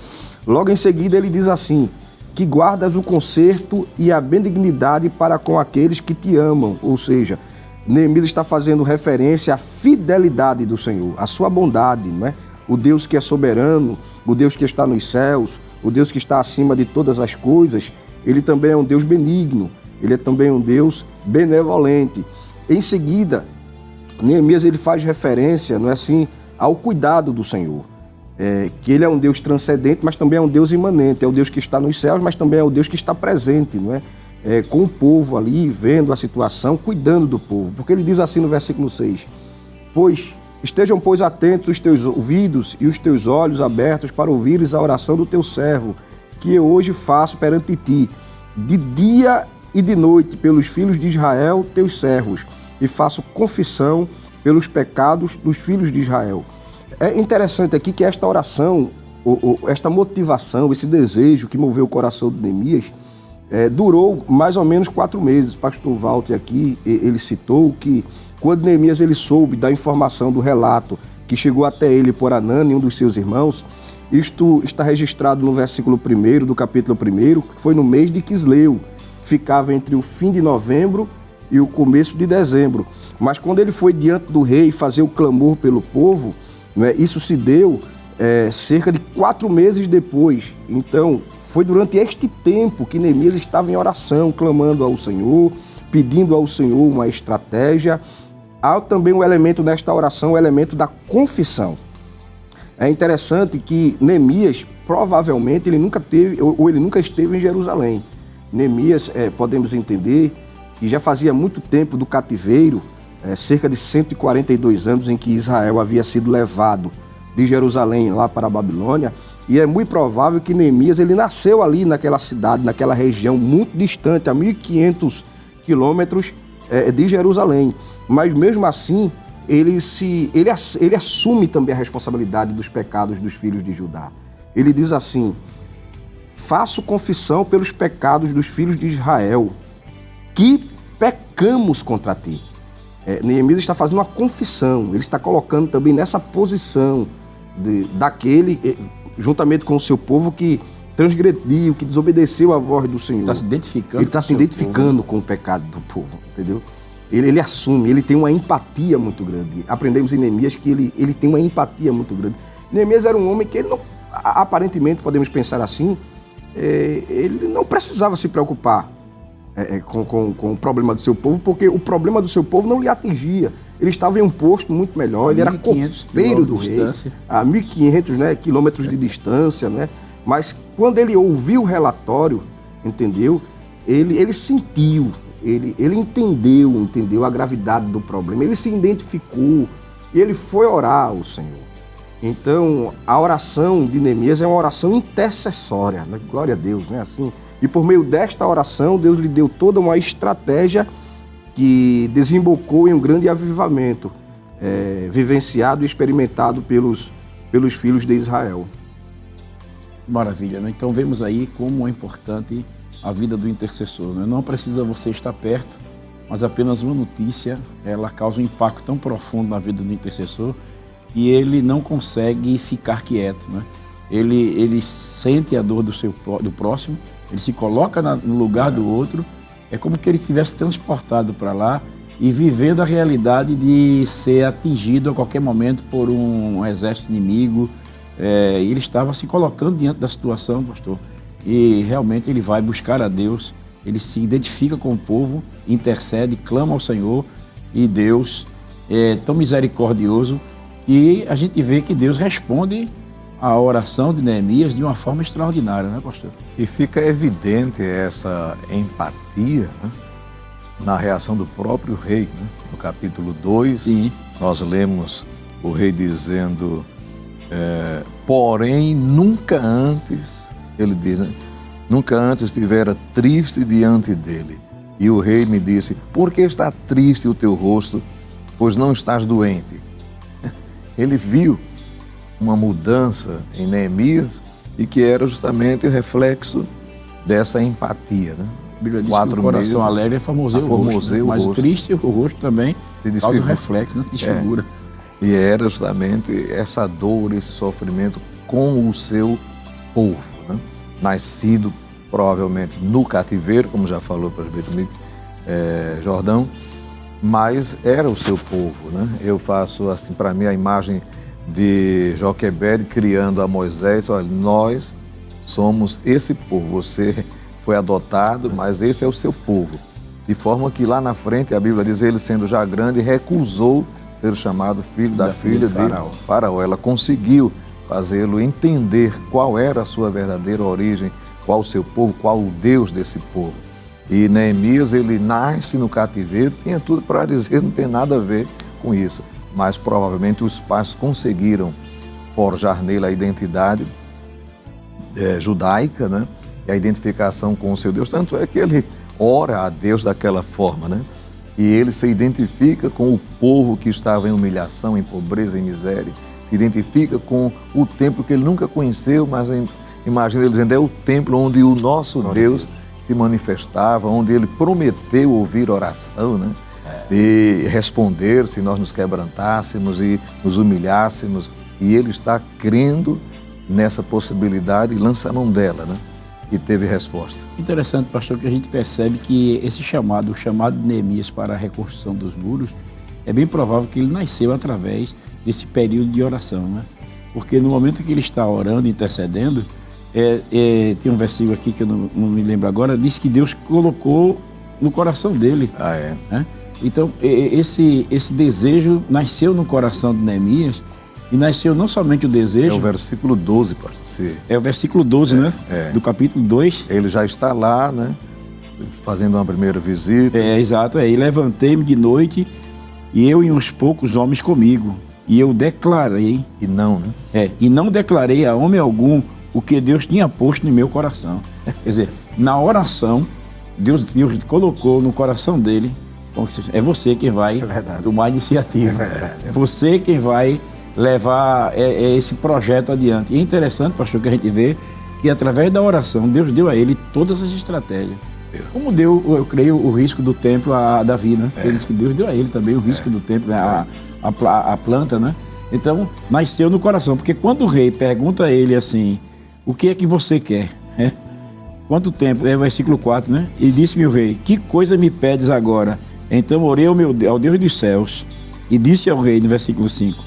C: Logo em seguida ele diz assim: que guardas o conserto e a benignidade para com aqueles que te amam. Ou seja, Neemias está fazendo referência à fidelidade do Senhor, à sua bondade, não é? O Deus que é soberano, o Deus que está nos céus, o Deus que está acima de todas as coisas, ele também é um Deus benigno, ele é também um Deus benevolente. Em seguida, Neemias ele faz referência, não é assim, ao cuidado do Senhor. Que ele é um Deus transcendente, mas também é um Deus imanente. É o Deus que está nos céus, mas também é o Deus que está presente, não é? Com o povo ali, vendo a situação, cuidando do povo. Porque ele diz assim no versículo 6: Estejam, pois, atentos os teus ouvidos e os teus olhos abertos para ouvires a oração do teu servo, que eu hoje faço perante ti, de dia e de noite, pelos filhos de Israel, teus servos, e faço confissão pelos pecados dos filhos de Israel. É interessante aqui que esta oração, esta motivação, esse desejo que moveu o coração de Neemias, durou mais ou menos 4 meses. O pastor Walter aqui, ele citou que quando Neemias ele soube da informação do relato que chegou até ele por Anani, um dos seus irmãos, isto está registrado no versículo 1 do capítulo 1, que foi no mês de Quisleu, que ficava entre o fim de novembro e o começo de dezembro. Mas quando ele foi diante do rei fazer o clamor pelo povo, isso se deu cerca de 4 meses depois. Então, foi durante este tempo que Neemias estava em oração, clamando ao Senhor, pedindo ao Senhor uma estratégia. Há também um elemento nesta oração, o elemento da confissão. É interessante que Neemias, provavelmente, ele nunca esteve em Jerusalém. Neemias, podemos entender que já fazia muito tempo do cativeiro, cerca de 142 anos em que Israel havia sido levado de Jerusalém lá para a Babilônia, e é muito provável que Neemias ele nasceu ali naquela cidade, naquela região muito distante, a 1.500 quilômetros de Jerusalém. Mas mesmo assim, ele assume também a responsabilidade dos pecados dos filhos de Judá. Ele diz assim: faço confissão pelos pecados dos filhos de Israel, que pecamos contra ti. Neemias está fazendo uma confissão, ele está colocando também nessa posição daquele, juntamente com o seu povo, que transgrediu, que desobedeceu à voz do Senhor.
A: Está se identificando.
C: Ele está se identificando com o pecado do povo, entendeu? Ele assume, ele tem uma empatia muito grande. Aprendemos em Neemias que ele tem uma empatia muito grande. Neemias era um homem que ele não, aparentemente, podemos pensar assim, ele não precisava se preocupar com o problema do seu povo, porque o problema do seu povo não lhe atingia. Ele estava em um posto muito melhor, ele era copeiro do rei, a 1.500 quilômetros de distância, né? Mas quando ele ouviu o relatório, entendeu? Ele sentiu, ele entendeu a gravidade do problema, ele se identificou e ele foi orar ao Senhor. Então, a oração de Neemias é uma oração intercessória, né? Glória a Deus, né? Assim, e por meio desta oração, Deus lhe deu toda uma estratégia que desembocou em um grande avivamento, vivenciado e experimentado pelos filhos de Israel.
A: Maravilha, né? Então vemos aí como é importante a vida do intercessor, né? Não precisa você estar perto, mas apenas uma notícia, ela causa um impacto tão profundo na vida do intercessor que ele não consegue ficar quieto, né? Ele sente a dor do próximo, ele se coloca no lugar do outro, é como que ele estivesse transportado para lá e vivendo a realidade de ser atingido a qualquer momento por um exército inimigo. Ele estava se colocando diante da situação, pastor, e realmente ele vai buscar a Deus, ele se identifica com o povo, intercede, clama ao Senhor, e Deus é tão misericordioso que a gente vê que Deus responde a oração de Neemias de uma forma extraordinária, né, pastor?
B: E fica evidente essa empatia, né, na reação do próprio rei, né? No capítulo 2, sim, nós lemos o rei dizendo, porém, nunca antes, ele diz, né, nunca antes estivera triste diante dele. E o rei me disse, por que está triste o teu rosto, pois não estás doente? Ele viu uma mudança em Neemias e que era justamente o reflexo dessa empatia, né?
A: A Bíblia diz que o coração alegre é formoseia o rosto, né? Mas triste o rosto também causa um reflexo, né? Se desfigura.
B: E era justamente essa dor, esse sofrimento com o seu povo, né? Nascido provavelmente no cativeiro, como já falou o presbítero Jordão, mas era o seu povo, né? Eu faço assim, para mim, a imagem de Joquebed criando a Moisés: olha, nós somos esse povo, você foi adotado, mas esse é o seu povo. De forma que lá na frente a Bíblia diz, ele sendo já grande, recusou ser chamado filho da filha de Faraó. Ela conseguiu fazê-lo entender qual era a sua verdadeira origem, qual o seu povo, qual o Deus desse povo. E Neemias, ele nasce no cativeiro, tinha tudo para dizer, não tem nada a ver com isso. Mas provavelmente os pais conseguiram forjar nele a identidade judaica, né? E a identificação com o seu Deus. Tanto é que ele ora a Deus daquela forma, né? E ele se identifica com o povo que estava em humilhação, em pobreza, em miséria. Se identifica com o templo que ele nunca conheceu, mas imagina ele dizendo, é o templo onde o nosso Deus se manifestava, onde ele prometeu ouvir oração, né? E responder se nós nos quebrantássemos e nos humilhássemos. E ele está crendo nessa possibilidade e lança a mão dela, né? E teve resposta.
A: Interessante, pastor, que a gente percebe que esse chamado, o chamado de Neemias para a reconstrução dos muros, é bem provável que ele nasceu através desse período de oração, né? Porque no momento que ele está orando, intercedendo, tem um versículo aqui que eu não me lembro agora, diz que Deus colocou no coração dele. Né? Então, esse desejo nasceu no coração de Neemias, e nasceu não somente o desejo...
B: É o versículo 12, pastor.
A: É o versículo 12, né? Do capítulo 2.
B: Ele já está lá, né? fazendo uma primeira visita.
A: Exato. E levantei-me de noite, e eu e uns poucos homens comigo. E eu declarei...
B: E não, né?
A: E não declarei a homem algum o que Deus tinha posto no meu coração. Quer dizer, na oração, Deus colocou no coração dele, é você quem vai tomar a iniciativa. É você quem vai levar esse projeto adiante. E é interessante, pastor, que a gente vê que através da oração, Deus deu a ele todas as estratégias. Como deu, eu creio, o risco do templo a Davi, né? Ele disse que Deus deu a ele também o risco do templo, a planta, né? Então, nasceu no coração. Porque quando o rei pergunta a ele assim, o que é que você quer? Quanto tempo? É o versículo 4, né? E disse-me o rei, que coisa me pedes agora? Então orei ao Deus dos céus e disse ao rei, no versículo 5,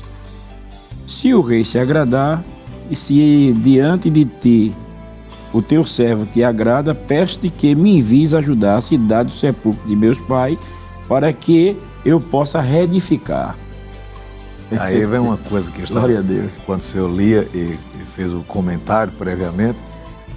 A: se o rei se agradar e se diante de ti o teu servo te agrada, peço-te que me envies ajudar a cidade do sepulcro de meus pais para que eu possa reedificar.
B: Aí vem uma coisa que está,
A: glória a Deus.
B: Quando o senhor lia e fez o comentário previamente,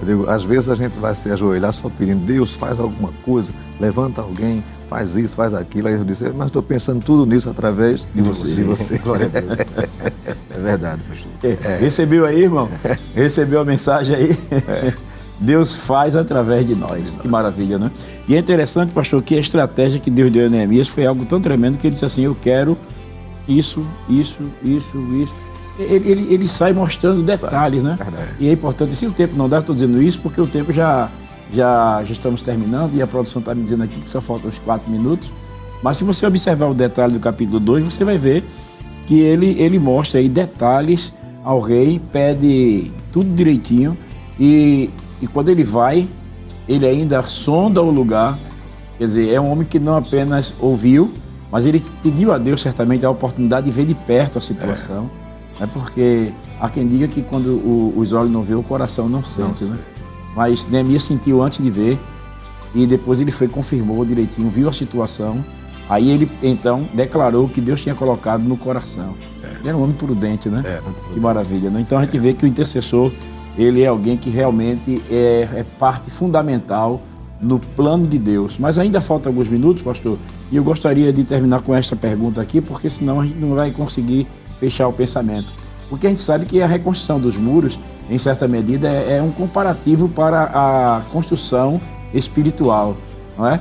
B: eu digo, às vezes a gente vai se ajoelhar só pedindo, Deus, faz alguma coisa, levanta alguém, faz isso, faz aquilo. Aí eu disse, mas estou pensando tudo nisso através de você.
C: Glória a Deus. É verdade, pastor.
A: Recebeu aí, irmão? Recebeu a mensagem aí? Deus faz através de nós. Que maravilha, né? E é interessante, pastor, que a estratégia que Deus deu a Neemias foi algo tão tremendo que ele disse assim, eu quero isso. Ele sai mostrando detalhes, né? E é importante, se o tempo não dá, estou dizendo isso porque o tempo já estamos terminando e a produção está me dizendo aqui que só faltam uns 4 minutos. Mas se você observar o detalhe do capítulo 2, você vai ver que ele mostra aí detalhes ao rei, pede tudo direitinho e quando ele vai, ele ainda sonda o lugar. Quer dizer, é um homem que não apenas ouviu, mas ele pediu a Deus certamente a oportunidade de ver de perto a situação. Porque há quem diga que quando os olhos não vê, o coração não sente, né? Mas Neemias sentiu antes de ver e depois ele confirmou direitinho, viu a situação. Aí ele então declarou que Deus tinha colocado no coração. Ele era um homem prudente, né? Que maravilha, né? Então a gente vê que o intercessor, ele é alguém que realmente é parte fundamental no plano de Deus. Mas ainda faltam alguns minutos, pastor, e eu gostaria de terminar com esta pergunta aqui, porque senão a gente não vai conseguir fechar o pensamento. Porque a gente sabe que a reconstrução dos muros, em certa medida, é um comparativo para a construção espiritual, não é?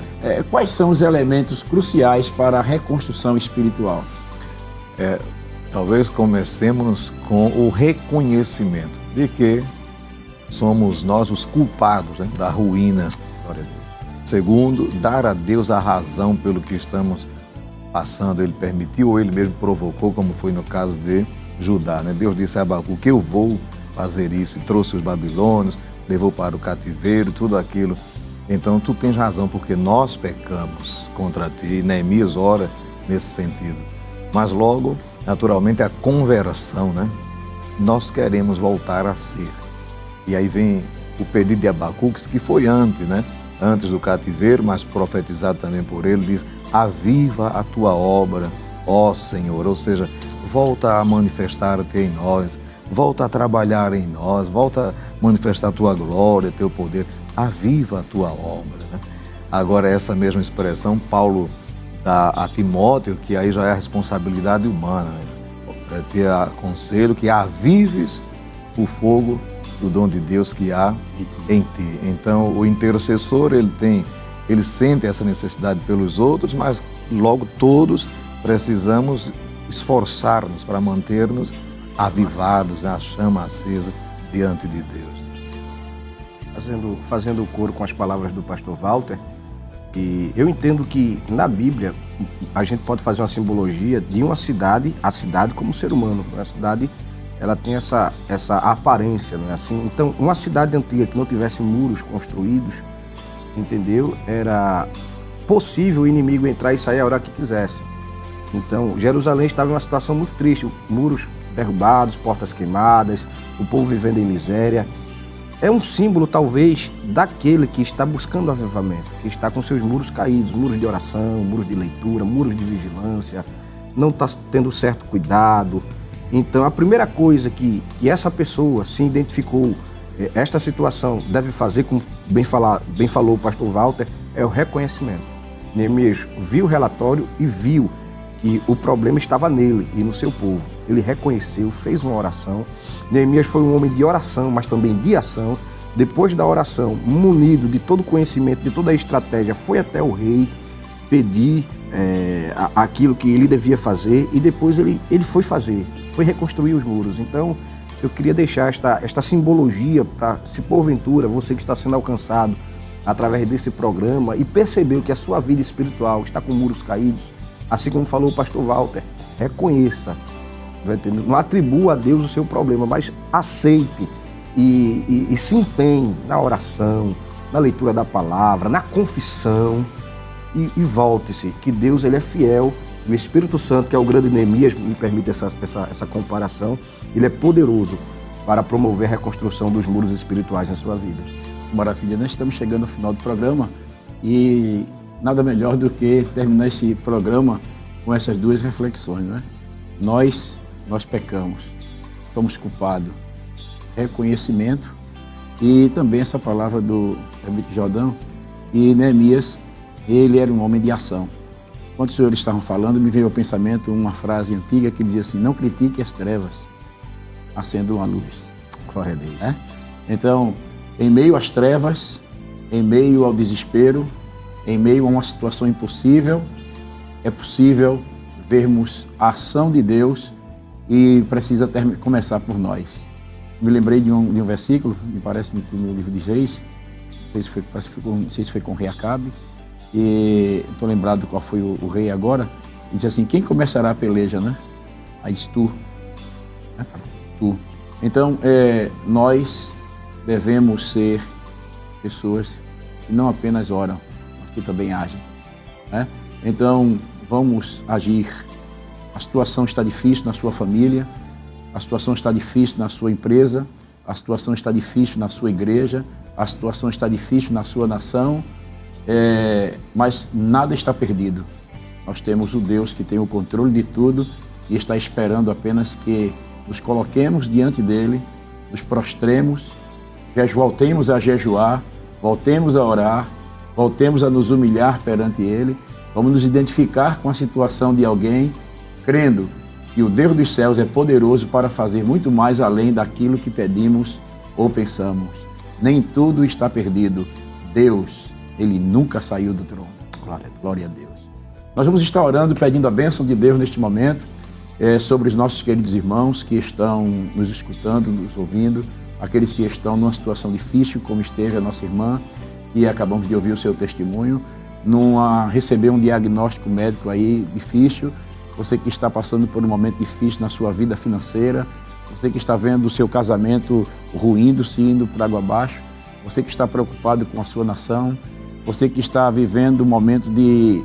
A: Quais são os elementos cruciais para a reconstrução espiritual?
B: Talvez comecemos com o reconhecimento de que somos nós os culpados, né, da ruína. Glória a Deus. Segundo, dar a Deus a razão pelo que estamos passando. Ele permitiu ou ele mesmo provocou, como foi no caso de Judá, né? Deus disse a Abacuque que eu vou fazer isso, e trouxe os babilônios, levou para o cativeiro, tudo aquilo. Então tu tens razão, porque nós pecamos contra ti. Neemias ora nesse sentido. Mas logo, naturalmente, a conversão, né? Nós queremos voltar a ser. E aí vem o pedido de Abacuque, que foi antes, né? Antes do cativeiro, mas profetizado também por ele, diz, aviva a tua obra, ó Senhor. Ou seja, volta a manifestar-te em nós, volta a trabalhar em nós, volta a manifestar a tua glória, teu poder, aviva a tua obra, né? Agora, essa mesma expressão, Paulo dá a Timóteo, que aí já é a responsabilidade humana, né? Te aconselho que avives o fogo do dom de Deus que há em ti. Então, o intercessor, ele sente essa necessidade pelos outros, mas logo todos precisamos esforçar-nos para manter-nos avivados, a chama acesa diante de Deus.
C: Fazendo coro com as palavras do pastor Walter, e eu entendo que na Bíblia a gente pode fazer uma simbologia de uma cidade, a cidade como ser humano. A cidade, ela tem essa aparência, não é assim? Então, uma cidade antiga que não tivesse muros construídos, entendeu? Era possível o inimigo entrar e sair a hora que quisesse. Então, Jerusalém estava em uma situação muito triste, muros derrubados, portas queimadas, o povo vivendo em miséria. É um símbolo, talvez, daquele que está buscando avivamento, que está com seus muros caídos, muros de oração, muros de leitura, muros de vigilância, não está tendo certo cuidado. Então, a primeira coisa que essa pessoa se identificou esta situação deve fazer, como bem falou o pastor Walter, é o reconhecimento. Neemias viu o relatório e viu que o problema estava nele e no seu povo. Ele reconheceu, fez uma oração. Neemias foi um homem de oração, mas também de ação. Depois da oração, munido de todo o conhecimento, de toda a estratégia, foi até o rei pedir aquilo que ele devia fazer, e depois ele foi fazer, foi reconstruir os muros. Então, eu queria deixar esta simbologia para, se porventura você que está sendo alcançado através desse programa e percebeu que a sua vida espiritual está com muros caídos, assim como falou o pastor Walter, reconheça, não atribua a Deus o seu problema, mas aceite e se empenhe na oração, na leitura da palavra, na confissão, e volte-se, que Deus ele é fiel. O Espírito Santo, que é o grande Neemias, me permite essa comparação, ele é poderoso para promover a reconstrução dos muros espirituais na sua vida.
A: Maravilha, nós estamos chegando ao final do programa e nada melhor do que terminar esse programa com essas duas reflexões, não é? Nós pecamos, somos culpados. Reconhecimento e também essa palavra do Hermito Jordão, que Neemias, ele era um homem de ação. Quando os senhores estavam falando, me veio ao pensamento uma frase antiga que dizia assim: não critique as trevas, acenda uma luz.
C: Glória a Deus.
A: Então, em meio às trevas, em meio ao desespero, em meio a uma situação impossível, é possível vermos a ação de Deus e precisa começar por nós. Me lembrei de um versículo, me parece no livro de Reis, não sei se foi com o rei Acabe, e estou lembrado qual foi o rei agora, e disse assim: quem começará a peleja, né? Aí diz tu. Tu. Então, nós devemos ser pessoas que não apenas oram, mas que também agem. Né? Então, vamos agir. A situação está difícil na sua família, a situação está difícil na sua empresa, a situação está difícil na sua igreja, a situação está difícil na sua nação, mas nada está perdido. Nós temos o Deus que tem o controle de tudo e está esperando apenas que nos coloquemos diante dele, nos prostremos, voltemos a jejuar, voltemos a orar, voltemos a nos humilhar perante ele, vamos nos identificar com a situação de alguém, crendo que o Deus dos céus é poderoso para fazer muito mais além daquilo que pedimos ou pensamos. Nem tudo está perdido. Deus, ele nunca saiu do trono. Glória a Deus. Nós vamos estar orando, pedindo a bênção de Deus neste momento, sobre os nossos queridos irmãos que estão nos escutando, nos ouvindo, aqueles que estão numa situação difícil, como esteve a nossa irmã, que acabamos de ouvir o seu testemunho, receber um diagnóstico médico aí difícil, você que está passando por um momento difícil na sua vida financeira, você que está vendo o seu casamento ruindo-se, indo por água abaixo, você que está preocupado com a sua nação, você que está vivendo um momento de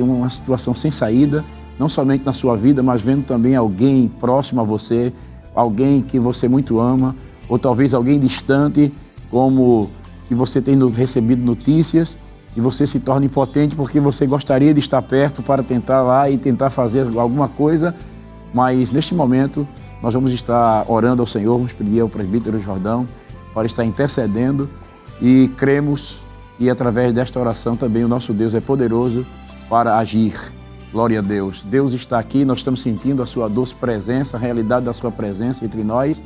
A: uma situação sem saída, não somente na sua vida, mas vendo também alguém próximo a você, alguém que você muito ama, ou talvez alguém distante, como que você tem recebido notícias, e você se torna impotente porque você gostaria de estar perto para tentar lá e tentar fazer alguma coisa, mas neste momento nós vamos estar orando ao Senhor, vamos pedir ao presbítero Jordão para estar intercedendo e cremos que através desta oração também o nosso Deus é poderoso para agir. Glória a Deus. Deus está aqui, nós estamos sentindo a sua doce presença, a realidade da sua presença entre nós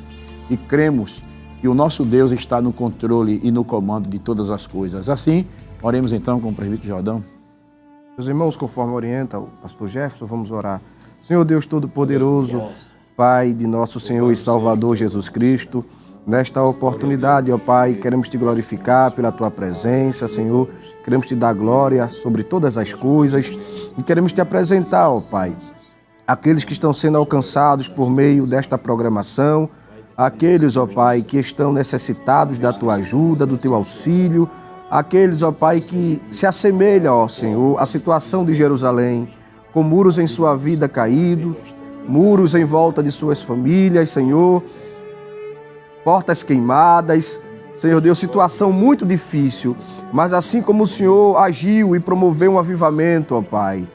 A: e cremos que o nosso Deus está no controle e no comando de todas as coisas. Assim, oremos então com o presbítero Jordão.
C: Meus irmãos, conforme orienta o pastor Jefferson, vamos orar. Senhor Deus Todo-Poderoso, Pai de nosso Senhor e Salvador Jesus Cristo, nesta oportunidade, ó Pai, queremos te glorificar pela tua presença, Senhor. Queremos te dar glória sobre todas as coisas e queremos te apresentar, ó Pai, aqueles que estão sendo alcançados por meio desta programação, aqueles, ó Pai, que estão necessitados da tua ajuda, do teu auxílio, aqueles, ó Pai, que se assemelham, ó Senhor, à situação de Jerusalém, com muros em sua vida caídos, muros em volta de suas famílias, Senhor, portas queimadas, Senhor Deus, situação muito difícil, mas assim como o Senhor agiu e promoveu um avivamento, ó Pai,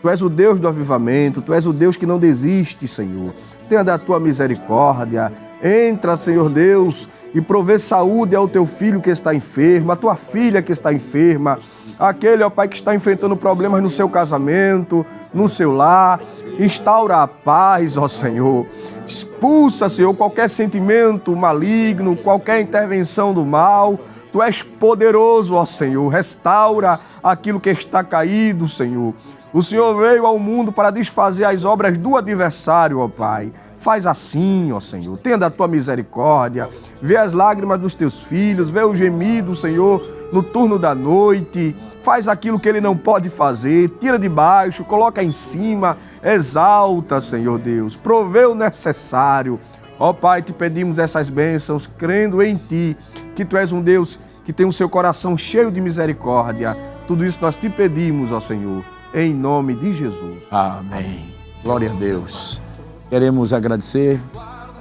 C: Tu és o Deus do avivamento, Tu és o Deus que não desiste, Senhor. Tenha da Tua misericórdia, Entra, Senhor Deus, e provê saúde ao teu filho que está enfermo, à tua filha que está enferma, aquele, ó Pai, que está enfrentando problemas no seu casamento, no seu lar. Instaura a paz, ó Senhor. Expulsa, Senhor, qualquer sentimento maligno, qualquer intervenção do mal. Tu és poderoso, ó Senhor. Restaura aquilo que está caído, Senhor. O Senhor veio ao mundo para desfazer as obras do adversário, ó Pai. Faz assim, ó Senhor. Tenha da tua misericórdia. Vê as lágrimas dos teus filhos, vê o gemido, Senhor, no turno da noite. Faz aquilo que ele não pode fazer. Tira de baixo, coloca em cima. Exalta, Senhor Deus. Provê o necessário. Ó Pai, te pedimos essas bênçãos, crendo em Ti, que Tu és um Deus que tem o seu coração cheio de misericórdia. Tudo isso nós te pedimos, ó Senhor, em nome de Jesus.
A: Amém. Glória a Deus. Queremos agradecer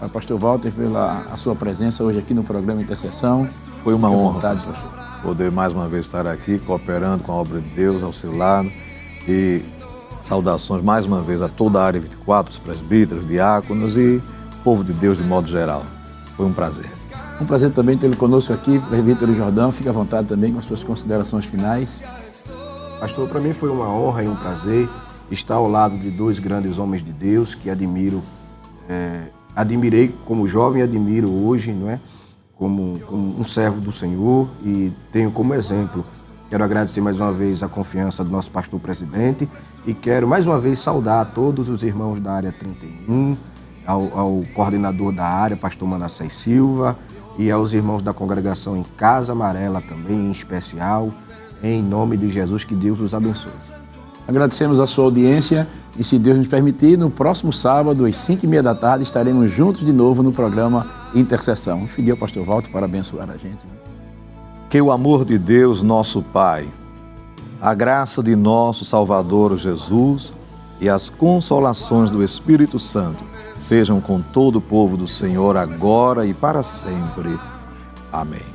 A: ao pastor Walter pela a sua presença hoje aqui no programa Intercessão.
B: Foi uma
A: Fique à
B: honra,
A: vontade,
B: pastor, poder mais uma vez estar aqui, cooperando com a obra de Deus ao seu lado. E saudações mais uma vez a toda a área 24, os presbíteros, diáconos e povo de Deus de modo geral. Foi um prazer.
A: Um prazer também tê-lo conosco aqui, presbítero Jordão. Fique à vontade também com as suas considerações finais.
C: Pastor, para mim foi uma honra e um prazer estar ao lado de dois grandes homens de Deus que admirei como jovem, admiro hoje, não é? Como um servo do Senhor e tenho como exemplo. Quero agradecer mais uma vez a confiança do nosso pastor presidente e quero mais uma vez saudar a todos os irmãos da área 31, ao coordenador da área, pastor Manassés Silva, e aos irmãos da congregação em Casa Amarela também, em especial, em nome de Jesus, que Deus os abençoe.
A: Agradecemos a sua audiência e, se Deus nos permitir, no próximo sábado, às 5h30 da tarde, estaremos juntos de novo no programa Intercessão. Vou pedir ao pastor Walter para abençoar a gente.
B: Que o amor de Deus, nosso Pai, a graça de nosso Salvador Jesus e as consolações do Espírito Santo sejam com todo o povo do Senhor agora e para sempre. Amém.